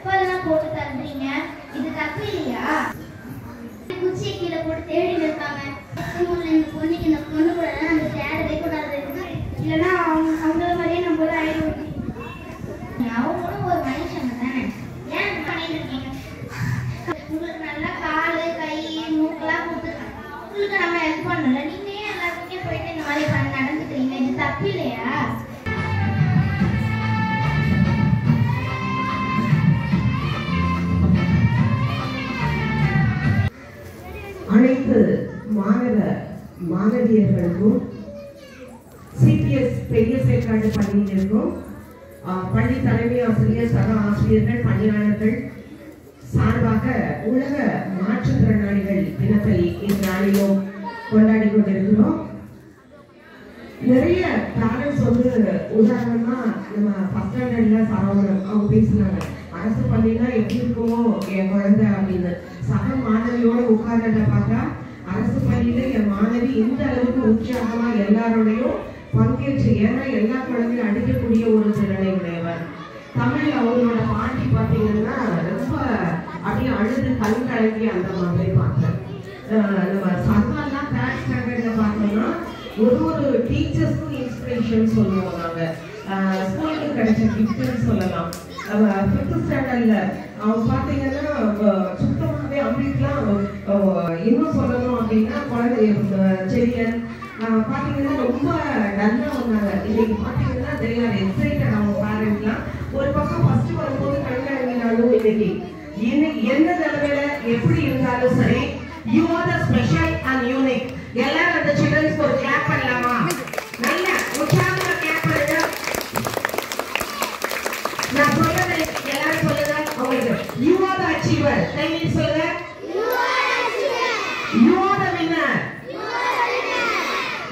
செப்பல்லாம் போட்டு தள்ளுறீங்க, இது தப்பு இல்லையா? குச்சியை கீழே போட்டு தேடி இருக்காங்க. இந்த பொண்ணுக்கு இந்த பொண்ணு கூட நம்ம தேடவே கூடாது, இல்லைன்னா அவங்கள மாதிரியே நம்ம கூட ஆயிடுவோம். அவங்களும் ஒரு மனுஷங்க தானே, ஏன் பண்ணிட்டு இருக்கீங்க? உங்களுக்கு நல்லா காலு கை மூக்கெல்லாம் கொடுத்துருக்காங்க, உங்களுக்கு நம்ம ஹெல்ப் பண்ணல, நீங்க ஏன் எல்லாருக்குமே போயிட்டு இந்த மாதிரி நடந்துக்கிறீங்க? இது தப்பு இல்லையா? அனைத்து மாணவ மாணவியர்களுக்கும் சிபிஎஸ் பெரிய சேக்காடு பள்ளியிலிருக்கும் பள்ளி தலைமை ஆசிரியர், சக ஆசிரியர்கள், பணியாளர்கள் சார்பாக உலக மாற்றுத்திறனாளிகள் தினத்தை இந்நாளிலும் கொண்டாடி கொண்டிருக்கிறோம். நிறைய பேரண்ட்ஸ் உதாரணமா நம்ம ஃபர்ஸ்ட் ஸ்டாண்டர்ட்ல சரவணன் அவங்க பேசினாங்க, அரசு பள்ளினா எப்படி இருக்குமோ என் குழந்தை அப்படின்னு. சக மாணவியோட உட்கார்றத பார்த்தா அரசு பள்ளியில என் மாணவி இந்த அளவுக்கு உற்சாகமா எல்லாரோடையும் பங்கேற்று, ஏன்னா எல்லா குழந்தையும் அடிக்கக்கூடிய ஒரு திறனை உடையவர். தமிழ் அவங்களோட பாட்டி பார்த்தீங்கன்னா ரொம்ப அப்படியே அழுது கண் கலங்கி அந்த மாதிரி பார்த்தேன். நம்ம சர்வாலாம் தேர்ட் ஸ்டாண்டர்ட்ல பார்த்தோம்னா ஒரு டீச்சர்ஸ்க்கும் இன்ஸ்பிரேஷன் சொல்லுவோம் நாங்க, ஸ்கூலுக்கு கிடைச்ச கிஃப்ட்னு சொல்லலாம். ஃபிஃப்த் ஸ்டாண்டர்ட்ல அவங்க பார்த்தீங்கன்னா சுத்தமாகவே அவங்களுக்குலாம் இன்னும் சொல்லணும் அப்படின்னா குழந்தை செடியன் பார்த்தீங்கன்னா ரொம்ப நல்லா வந்தாங்க. இன்னைக்கு பார்த்தீங்கன்னா they are excited. அவங்க பேரண்ட்லாம் ஒரு பக்கம் ஃபர்ஸ்ட் வரும்போது கண்காணினாலும் இன்னைக்கு என்ன நிலைமையில எப்படி இருந்தாலும் சரி, you are the special and unique. எல்லாரும் அந்த சில்ட்ரன்ஸ்க்கு ஒரு கிளாப் பண்ணலாமா? நல்ல உற்சாகமா கிளாப் பண்ணுங்க. நான் சொல்றது எல்லாரும் சொல்லுங்க அவங்களுக்கு. You are the achiever. கையில சொல்லுங்க. You are the achiever. You are the winner. You are the winner.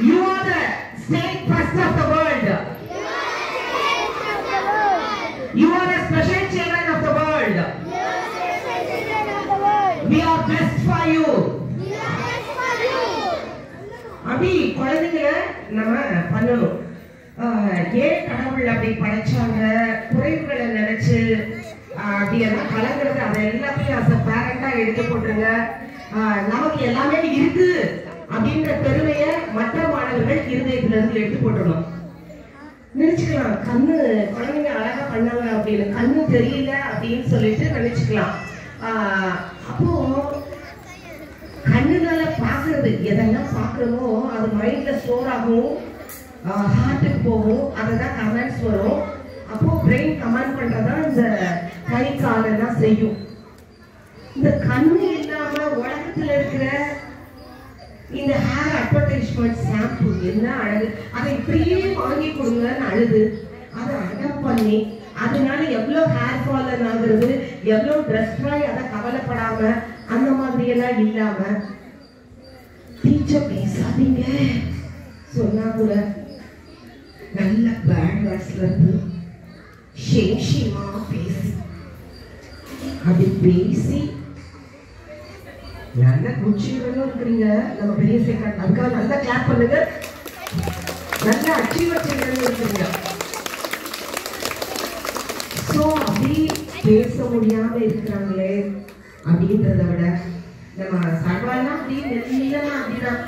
You are the state first of the world. You are the state of the world. You are the special children of the world. You are the special children of the world. We are blessed for you. We are blessed for you. அப்படி குழந்தைகளை நம்ம பண்ணணும். ஏன் கடவுள் அப்படி படைச்சாங்க, குறைவுகளை நினைச்சு அப்படியெல்லாம் கலங்குறது, அதை எல்லாத்தையும் அஸ் அ பேரண்டா எடுத்து போட்டுருங்க. நமக்கு எல்லாமே இருக்கு அப்படின்ற பெருமையை மற்ற மாணவர்கள் இருதயத்துல இருந்து எடுத்து போட்டுடணும். நினைச்சுக்கலாம் கண்ணு குழந்தைங்க அழகா பண்ணாங்க அப்படின்னு, கண்ணு தெரியல அப்படின்னு சொல்லிட்டு நினைச்சுக்கலாம். அப்போ கண்ணுனால பாக்குறது எதெல்லாம் பாக்குறோமோ அது மைண்ட்ல ஸ்டோர் ஆகும், ஹார்ட்டுக்கு போகும், அதுதான் கமெண்ட்ஸ் வரும். அப்போ பிரெயின் கமெண்ட் பண்றதா இந்த கை காலெல்லாம் செய்யும். இந்த கண்ணு இல்லாம உலகத்துல இருக்கிற இந்த ஹேர் அட்வர்டைஸ்மெண்ட் ஷாம்பு என்ன அழகு, அதை இப்படியே வாங்கி கொடுங்கன்னு அழுது அதை அடாப்ட் பண்ணி அதனால எவ்வளவு ஹேர் ஃபால் ஆகுறது, எவ்வளவு ட்ரெஸ் ட்ரை, அதை கவலைப்படாம அந்த மாதிரி எல்லாம் இல்லாம டீச்சர் பேசாதீங்க சொன்னா கூட நல்ல பேட் வேர்ட்ஸ்ல இருந்து ஷேஷிமா பேசி அப்படி பேசி நல்ல குச்சியுடனும் இருக்கிறீங்க நம்ம பெரிய சேக்காடு. அதுக்காக நல்லா கிளாப் பண்ணுங்க. நல்ல அச்சீவர் சில்ட்ரன் இருக்கிறீங்க. ஸோ அப்படி பேச முடியாம இருக்கிறாங்களே அப்படின்றத விட நம்ம சர்வாலாம் அப்படி நெல்லமா அப்படிதான்.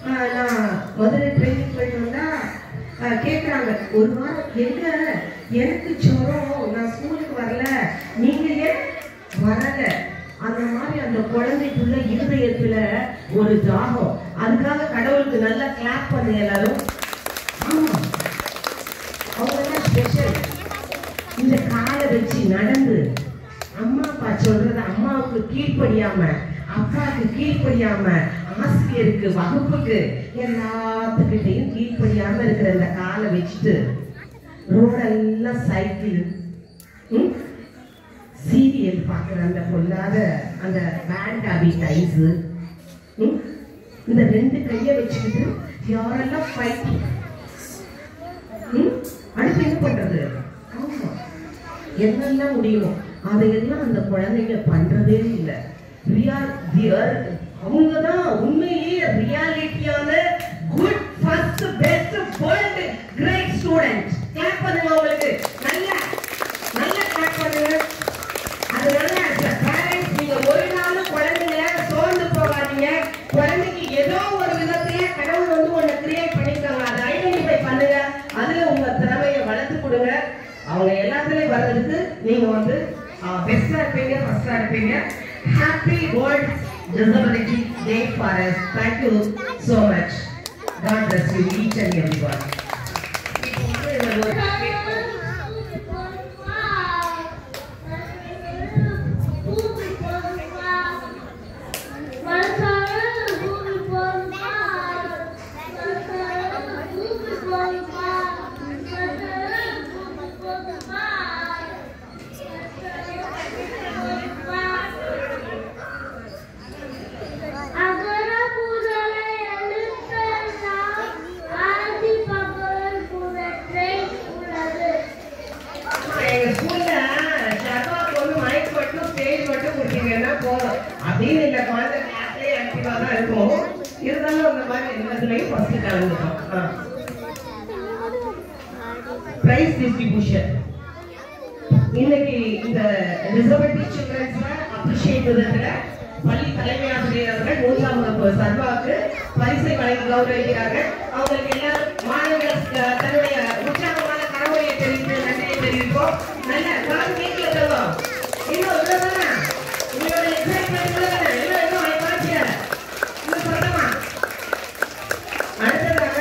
நான் மதுரை ட்ரைனிங் போயிட்டு வந்தா கேட்குறாங்க, ஒரு வாரம் எங்க எனக்கு ஜுரம், நான் ஸ்கூலுக்கு வரல, நீங்க ஏன் வரல? அந்த மாதிரி அந்த குழந்தைக்குள்ள இருதயத்துல ஒரு தாகம். அதுக்காக கடவுளுக்கு நல்லா கிளாப் பண்ணு எல்லாரும். ஆமா, அவங்க எல்லாம் ஸ்பெஷல். இந்த காலை வச்சு நடந்து அம்மா அப்பா சொல்றத அம்மாவுக்கு கீழ்ப்படியாம, அப்பாவுக்கு கீழ்ப்படியாம, ஆசிரியருக்கு வகுப்புக்கு எல்லாத்துக்கிட்டையும் கீழ்ப்படியாம இருக்கிற இந்த காலை வச்சுட்டு ரோடெல்லாம் சைக்கிள், சீரியல் பார்க்குற அந்த பொல்லாத அந்த பேண்ட் ஹாபிட்ஸ், இந்த ரெண்டு கையை வச்சுக்கிட்டு யாரெல்லாம் ஃபைட் அடுத்து என்ன பண்றது? ஆமா, என்னெல்லாம் முடியுமோ அதையெல்லாம் அந்த குழந்தைங்க பண்றதே இல்லை. அவங்கதான் உண்மையிலேயே ரியாலிட்டியான good first best world great student. Clap பண்ணுங்க, உங்களுக்கு நல்ல நல்ல கிளாப் பண்ணுங்க. வர்றதுக்கு நீங்க வந்து பெஸ்டா இருப்பீங்க, ஃபர்ஸ்டா இருப்பீங்க. Happy world disability day for us. Thank you so much. God bless you each and everyone. அப்படின்னு இல்லை, குழந்தை கிளாஸ்லேயே ஆக்டிவாக தான் இருக்கும். இருந்தாலும் அந்த மாதிரி எல்லாத்துலேயும் ஃபர்ஸ்ட் கலந்துட்டோம். பிரைஸ் டிஸ்ட்ரிபியூஷன் இன்னைக்கு இந்த டிசபிலிட்டி சில்ட்ரன்ஸை அப்ரிஷியேட் விதத்தில் பள்ளி தலைமை ஆசிரியர் அவர்கள் 3ஆம் வகுப்பு சர்வாவுக்கு பரிசை வழங்கி கௌரவிக்கிறார்கள். அவங்களுக்கு எல்லாரும் மாணவர்கள் தன்னுடைய உற்சாகமான கடவுளை தெரிவித்து நன்றியை தெரிவிப்போம். நல்ல கால் கேட்கல தருவோம். இன்னும் உங்களோட எக்ஸைட்மெண்ட் அடுத்ததாக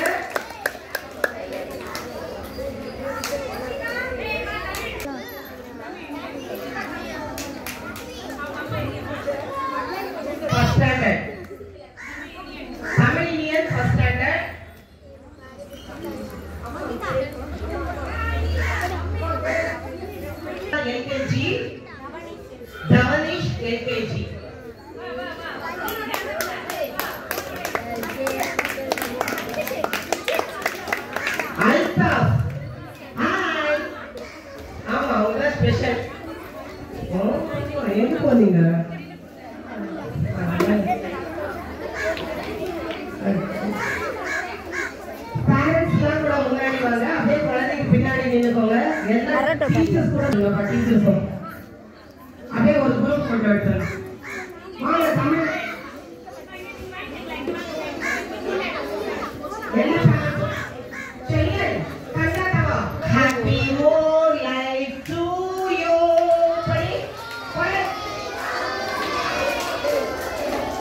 ஃபர்ஸ்ட் ஸ்டாண்டர்ட் தமிழியல் first standard LKG Tavanish LKG Altaf hi. ஆமா அவங்க ஸ்பெஷல். எங்க போனீங்க? பேரண்ட்ஸ் தான் கூட முன்னாடி வாங்க, அப்படியே குழந்தைக்கு பின்னாடி நின்னுக்கோங்க. எல்லா டீச்சர்ஸ் கூட டீச்சர்ஸும் அப்படியே ஒரு குரூப் கொண்டு எடுத்துருங்க. வாங்க Tamil Happy more life to you.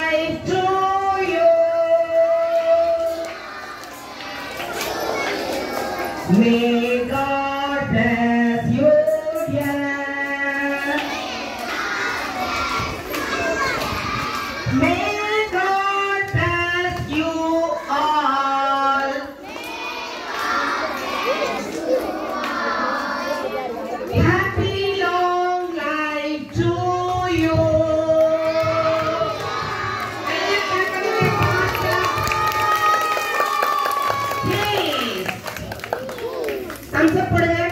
Life to you. May God bless you, dear. May God bless you all. Happy long life to you. Please. Thumbs up.